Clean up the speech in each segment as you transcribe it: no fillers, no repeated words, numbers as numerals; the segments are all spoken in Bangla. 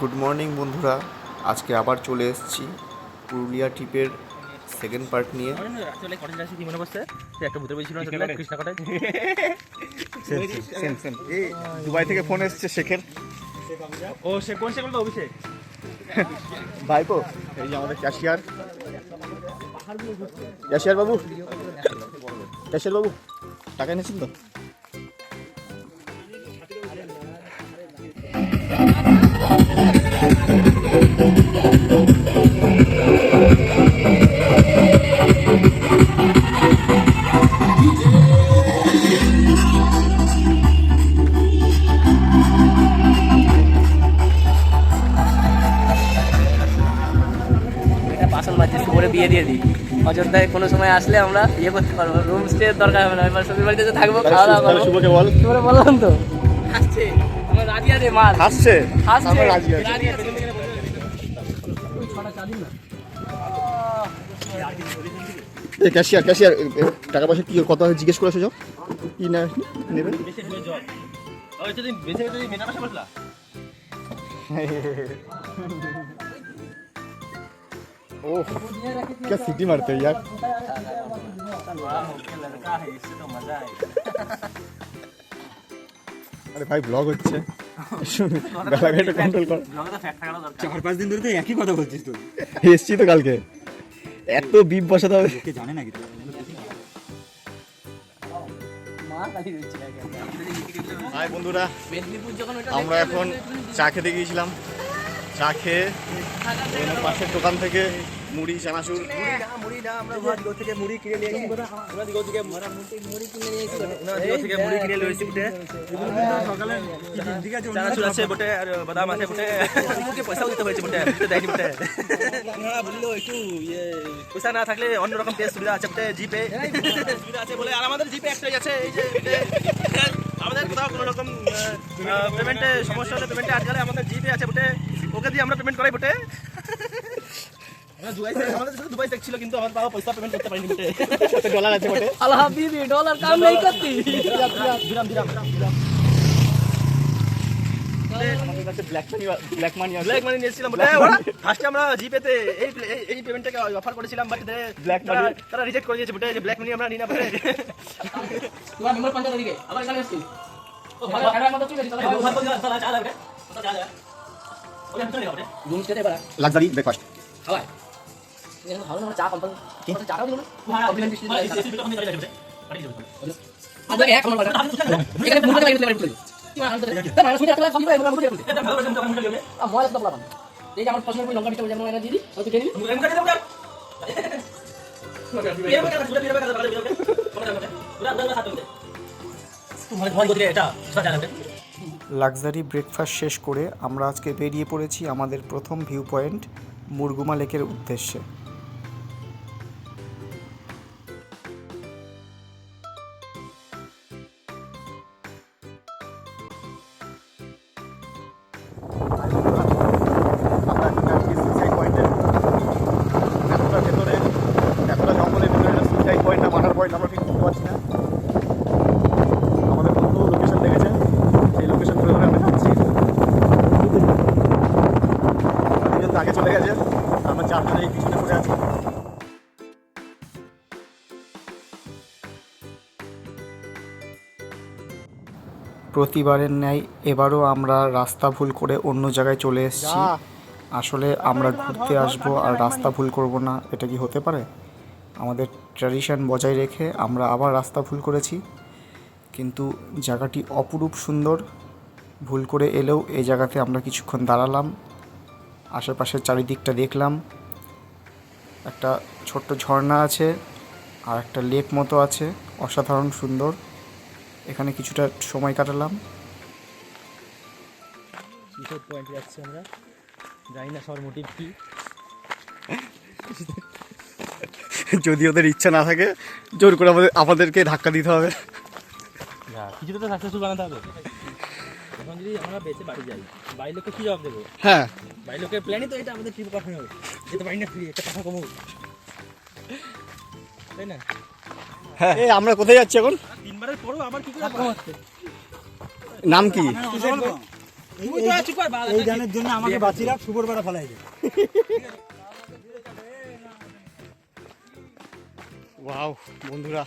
গুড মর্নিং বন্ধুরা, আজকে আবার চলে এসেছি পুরুলিয়া ট্রিপের সেকেন্ড পার্ট নিয়ে। আসলে কটেজ আসি কি মনে পড়ছে সে একটা ভূতের বই ছিল না কৃষ্ণা কটেজ। সেম এই দুবাই থেকে ফোন এসেছে শেখের। ও সে কোন সে বলতো অভিষেক ভাইপো এই যে আমাদের ক্যাশিয়ার বাবু টাকা এনেছেন তো? বাসন বাজছে শুভরে বিয়ে দিয়ে দিই। অযোধ্যায় কোনো সময় আসলে আমরা ইয়ে করতে পারবো, রুম স্টে দরকার হবে না। এবার সবির বাড়িতে থাকবো, খাওয়া দাওয়া করবো। শুভকে বল। শুভরে বললাম তো হাসছে, আমার রাজি আছে মাল হাসছে হাসছে আমরা রাজি আছি। রাজি আছে। এই ক্যাশিয়ার টাকা পয়সা কি কত হয় জিজ্ঞেস করে এসে যাও, কি না নেবে। ওই যদি বেঁচে যদি মেটা পাশে বসলা ओह क्या सिटी मारते हो यार। अरे भाई ब्लॉग হচ্ছে গালাগালটা কন্ট্রোল কর। ব্লগে তো ফ্যাক্ট থাকানো দরকার। 4-5 দিন ধরে তো একই কথা বলছিস তুই। এসছি তো কালকে, এত বিপ বসাতে হবে। কে জানে নাকি তুই? হাই বন্ধুরা, মেদিনীপুর যখন ওটা আমরা এখন চা খেতে গিয়েছিলাম। চা খেয়ে ওখানে পাশের দোকান থেকে মুড়ি চানাচুর মুড়ি না আমরা দিগো থেকে মুড়ি কিনে নিয়ে এসেছি। আমরা দিগো থেকে মুড়ি কিনে নিয়ে এসেছি। দিগো থেকে মুড়ি কিনে নিয়ে এসেছি বটে। সকালে ঠিক আছে চানাচুর আছে বটে আর বাদাম আছে বটে। ওকে পয়সাও দিতে হয়েছে বটে, দিতে দেয়নি বটে। আপনারা বললো একটু পয়সা না থাকলে অন্যরকম টেস্ট সুবিধা আছে বটে, জিপে সুবিধা আছে বলে। আর আমাদের জিপে একটাই আছে, এই যে আমাদের কোথাও কোনো রকম পেমেন্টে সমস্যা হলে, পেমেন্টে আটকালে আমাদের জিপে আছে বটে, ওকে দিয়ে আমরা পেমেন্ট করাই বটে। আমাদের সাথে দুবাই ছিল কিন্তু আমার বাবা পয়সা পেমেন্ট করতে পারিনি বটে। ডলার আছে বটে। আল্লাহ হাবিবি ডলার কাম नहीं करती। আমাদের কাছে ব্ল্যাক মানি আছে। ব্ল্যাক মানি নিয়েছিলাম বটে। ওরা ফার্স্টে আমরা জিপেতে এই পেমেন্টটাকে অফার করেছিলাম, বাট তারা রিজেক্ট করে দিয়েছে বটে, যে ব্ল্যাক মানি আমরা নিই না বটে। তোমার মেম্বার পঞ্চায়েত দিকে আবার এখানে আসছি। ও ভালো খাবার মত চলে এসেছে, তাহলে ভালো চলা চা লাগবে, চা লাগবে। ওই আমি চলে যাব বটে, রুম স্টে এবার লাক্সারি ব্রেকফাস্ট। খাওয়ায় এর ভালো না চা কোম্পানি কি চাটাও দিল না। কমপ্লিমেন্ট দিছি আজ এক আমার লাগা এখানে মুড়ি লাগি দিতে পারি কি মানে আনতে তা মানে সুবিধা কলা সম্ভব এবার মুড়ি করতে আ ময়লা তো বলা এই যে আমার পছন্দের লঙ্কা মিষ্টি যেমন এনে দিদি ওই দিদি মুড়ি মুড়ি দেব লাক্সারি ব্রেকফাস্ট শেষ করে আমরা আজকে বেরিয়ে পড়েছি আমাদের প্রথম ভিউ পয়েন্ট মুরগুমা লেকের উদ্দেশ্যে। আগে চলে গেছে, আমরা চারজনে এই পিছনে পড়ে আছি। প্রতিবারের ন্যায় এবারও আমরা রাস্তা ভুল করে অন্য জায়গায় চলে এসেছি। আসলে আমরা ঘুরতে আসবো আর রাস্তা ভুল করব না, এটা কি হতে পারে? আমাদের ট্র্যাডিশন বজায় রেখে আমরা আবার রাস্তা ভুল করেছি, কিন্তু জায়গাটি অপরূপ সুন্দর। ভুল করে এলেও এই জায়গাতে আমরা কিছুক্ষণ দাঁড়ালাম, আশেপাশের চারিদিকটা দেখলাম। একটা ছোট্ট ঝর্ণা আছে আর একটা লেক মতো আছে, অসাধারণ সুন্দর। এখানে কিছুটা সময় কাটালাম। কিসব পয়েন্টে যাচ্ছি আমরা, জানি না সবার মোটিভ কি। যদি ওদের ইচ্ছা না থাকে জোর করে আমাদেরকে ধাক্কা দিতে হবে। কিছুতে তো সাকসেসফুল বানাতে হবে। এখন যদি আমরা বেঁচে বাড়ি যাই, বাড়ির লোককে কি জবাব দেবো? হ্যাঁ, বাড়ির লোকের প্ল্যানই তো এটা, আমাদের ট্রিপ পাঠানো হবে, যেতে পারি না ফ্রি, একটা টাকা কমো, তাই না? হ্যাঁ। এই আমরা কোথায় যাচ্ছি এখন? 3 বারের পরও আবার কি করে নাম কি? এই গানের জন্য আমাকে বাঁচিয়ে রাখ, শুভর বেড়া ফেলাই দে। ওয়াও বন্ধুরা,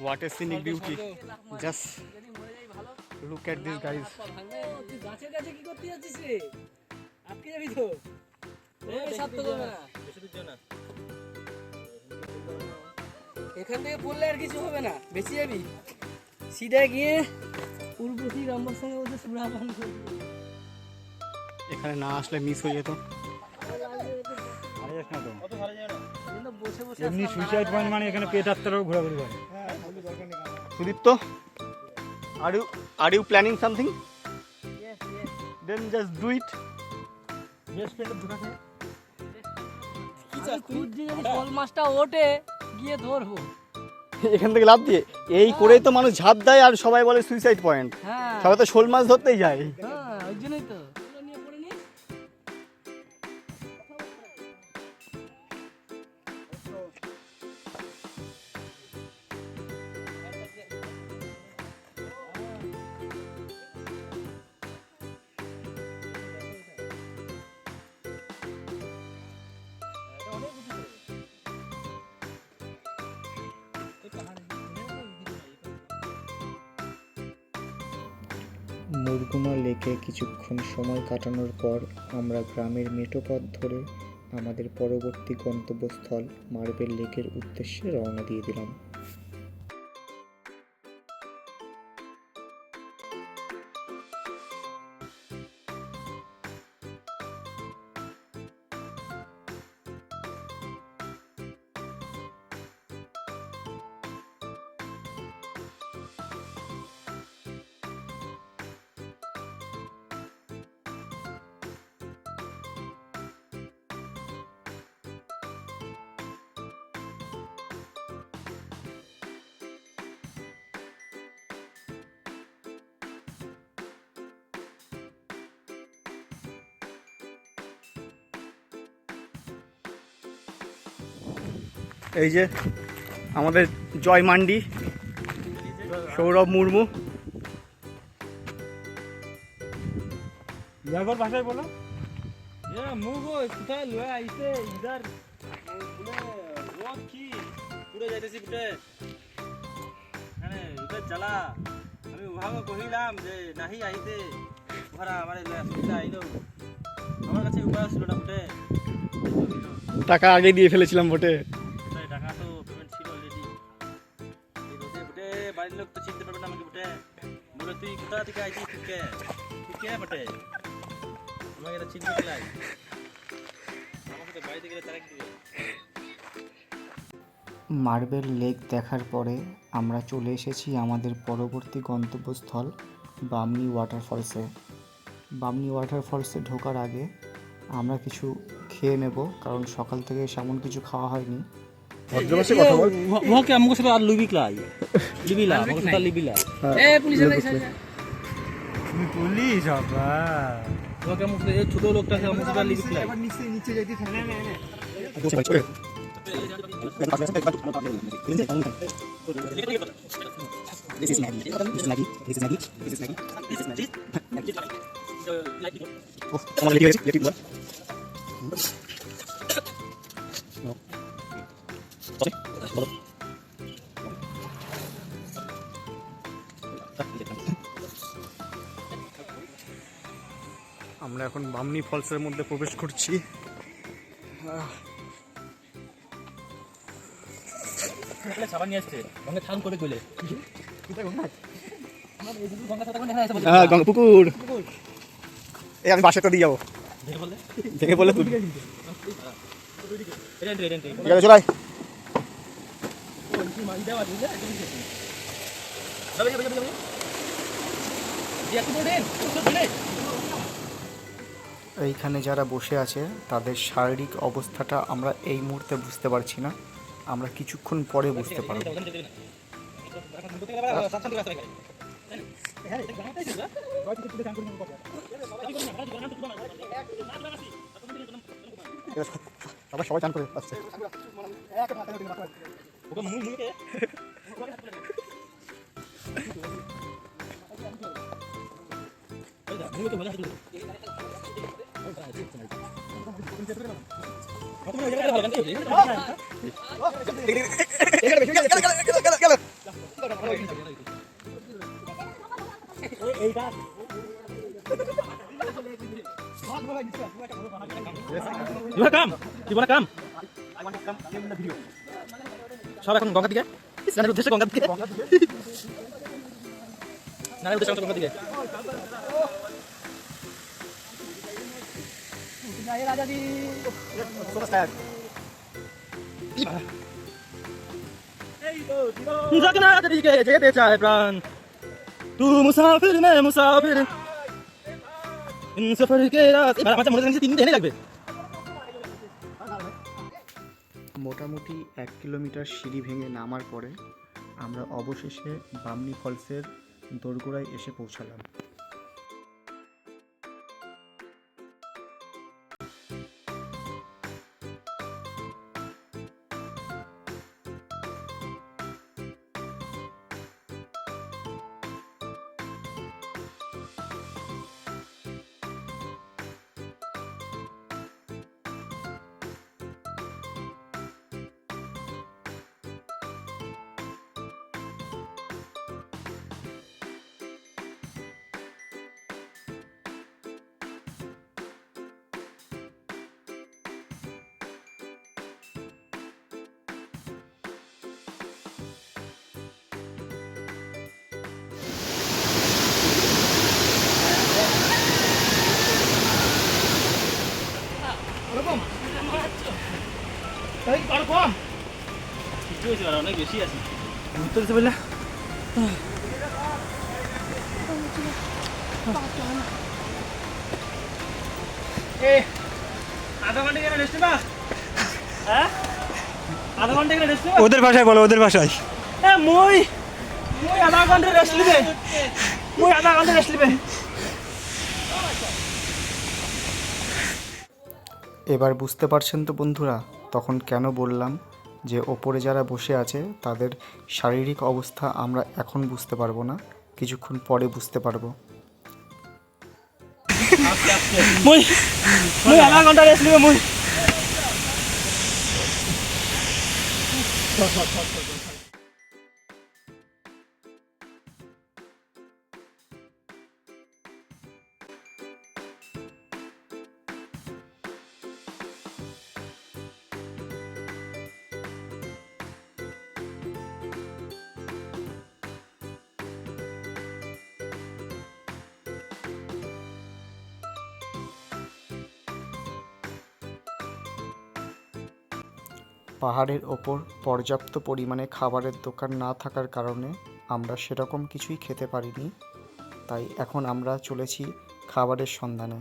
what a scenic beauty, just look at this guys. তুই গাছের কাছে কি করতে যাচ্ছিস রে? আটকে যাবি তো। সাথে করবে না, এখান থেকে পড়লে আর কিছু হবে না, বেঁচে যাবি। সিধা গিয়ে উর্বশী রাম্বার সঙ্গে ওদের সুরা পান করবি। এখানে না আসলে মিস হয়ে যেত। আরে যাস না তো। এমনি সুইসাইড পয়েন্ট মানে এখানে পেট আত্মারও ঘোরাঘুরি করে। Sudipta, are you planning something? Then just do it. খুঁজছি যদি শোল মাছটা ওঠে গিয়ে ধরবো। এখান থেকে লাভ দিয়ে এই করেই তো মানুষ ঝাঁপ দেয় আর সবাই বলে সুইসাইড পয়েন্ট। হ্যাঁ সবাই তো শোল মাছ ধরতেই যায়। হ্যাঁ, ওই জন্যই তো নিয়ে পড়ে নি। মুরগুমা লেকে কিছুক্ষণ সময় কাটানোর পর আমরা গ্রামের মেঠো পথ ধরে আমাদের পরবর্তী গন্তব্যস্থল মার্বেল লেকের উদ্দেশ্যে রওনা দিয়ে দিলাম। এই যে আমাদের জয় মান্ডি, সৌরভ মুর্মু। একবার ভাষায় বলো। পুরো যাইতেছি বুটে মানে রূপে জ্বালা আমি উহাকে কহিলাম যে নাহি আইতে ওরা আমার সুবিধা আইলো আমার কাছে উপায় ছিল না বুটে টাকা আগে দিয়ে ফেলেছিলাম বটে। টাকা তো পেমেন্ট ছিল অলরেডি এই রোদে বুটে বাড়ির লোক তো চিনতে পারবে না আমাকে বুটে বলে তুই কোথা থেকে আইছিস তুই কে বুটে আমাকে এটা চিনতে পেলাই আমাকে তো বাড়িতে গেলে তারা কি মার্বেল লেক দেখার পরে আমরা চলে এসেছি আমাদের পরবর্তী গন্তব্যস্থল বামনি ওয়াটারফলসে। বামনি ওয়াটারফলসে ঢোকার আগে আমরা কিছু খেয়ে নেব, কারণ সকাল থেকে সেমন কিছু খাওয়া হয়নি। ওকে আমাকে সাথে আর লিবিলা আমাকে সাথে লিবিলা এ পুলিশের কাছে তুমি পুলিশ বাবা। ওকে আমাকে এই ছোট লোকটা আছে আমাকে সাথে লিবিলা নিচে যেতে থাকে না। আমরা এখন বামনি ফলসের মধ্যে প্রবেশ করছি। সাবান নিয়ে আসছে গঙ্গা থান করে কইলে হ্যাঁ গঙ্গা পুকুর। এই আমি বাসাটা দিয়ে যাবো, ভেঙে বললে তুই চলাই। এইখানে যারা বসে আছে তাদের শারীরিক অবস্থাটা আমরা এই মুহূর্তে বুঝতে পারছি না, আমরা কিছুক্ষণ পরে বুঝতে পারবো। সবাই চান করে আসছে। You wanna come? You wanna come? সব এখন গঙ্গার দিকে স্নানের উদ্দেশ্যে গঙ্গার দিকে স্নানের উদ্দেশ্যে গঙ্গার দিকে जगना तरीके जेते चाहे प्राण तू मुसाफिर मैं मुसाफिर इन सफर के रास्ते মাঝে মনে হচ্ছে 3 দিন লাগবে। মোটামুটি 1 কিলোমিটার সিঁড়ি ভেঙে নামার পরে আমরা অবশেষে বামনি ফলসের দোরগোড়ায় এসে পৌঁছালাম। অনেক বেশি আছে ঘুরতে দিতে বললে আধা ঘন্টা কেন রেস্ট নিবা? হ্যাঁ আধা ঘন্টা কেন রেস্ট নিবা? ওদের ভাষায় বলো, ওদের ভাষায়। মুই আধা ঘন্টা রেস্ট নিবে, মুই আধা ঘন্টা রেস্ট নিবে। এবার বুঝতে পারছেন তো বন্ধুরা তখন কেন বললাম যে ওপরে যারা বসে আছে তাদের শারীরিক অবস্থা আমরা এখন বুঝতে পারবো না, কিছুক্ষণ পরে বুঝতে পারবো। মুই আধা ঘন্টা রেস্ট নিবে মুই। পাহাড়ের ওপর পর্যাপ্ত পরিমাণে খাবারের দোকান না থাকার কারণে আমরা সেরকম কিছুই খেতে পারিনি, তাই এখন আমরা চলেছি খাবারের সন্ধানে।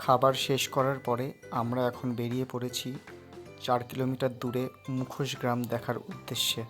খাবার শেষ করার পরে আমরা এখন বেরিয়ে পড়েছি 4 কিলোমিটার দূরে মুখোশ গ্রাম দেখার উদ্দেশ্যে।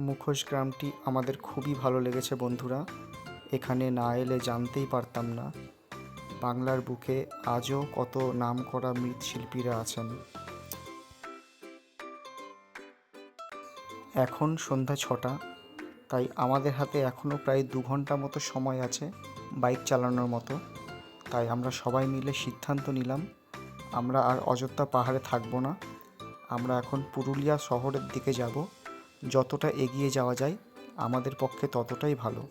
মুখোশ গ্রামটি আমাদের খুবই ভালো লেগেছে বন্ধুরা। এখানে না এলে জানতেই পারতাম না বাংলার বুকে আজও কত নামকরা মৃৎশিল্পীরা আছেন। এখন সন্ধ্যা 6টা, তাই আমাদের হাতে এখনও প্রায় 2 ঘন্টা মতো সময় আছে বাইক চালানোর মতো। তাই আমরা সবাই মিলে সিদ্ধান্ত নিলাম আমরা আর অযোধ্যা পাহাড়ে থাকবো না, আমরা এখন পুরুলিয়া শহরের দিকে যাব। যতটা এগিয়ে যাওয়া যায় আমাদের পক্ষে ততটাই ভালো।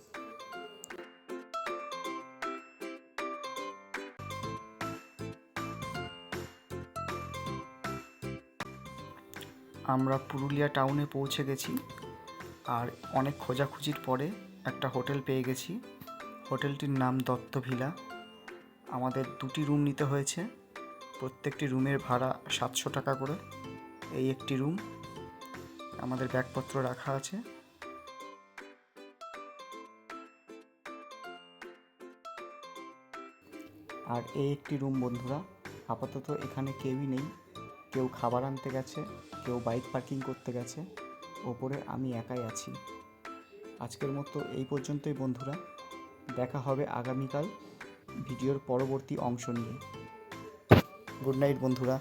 আমরা পুরুলিয়া টাউনে পৌঁছে গেছি আর অনেক খোঁজাখুঁজির পরে একটা হোটেল পেয়ে গেছি। হোটেলটির নাম দত্ত ভিলা। আমাদের 2টি রুম নিতে হয়েছে, প্রত্যেকটি রুমের ভাড়া 700 টাকা করে। এই একটি রুম, আমাদের ব্যাগপত্র রাখা আছে। আর এই একটি রুম বন্ধুরা, আপাতত এখানে কেউই নেই, কেউ খাবার আনতে গেছে, কেউ বাইক পার্কিং করতে গেছে, ওপরে আমি একাই আছি। আজকের মতো এই পর্যন্তই বন্ধুরা, দেখা হবে আগামীকাল ভিডিওর পরবর্তী অংশ নিয়ে। গুড নাইট বন্ধুরা।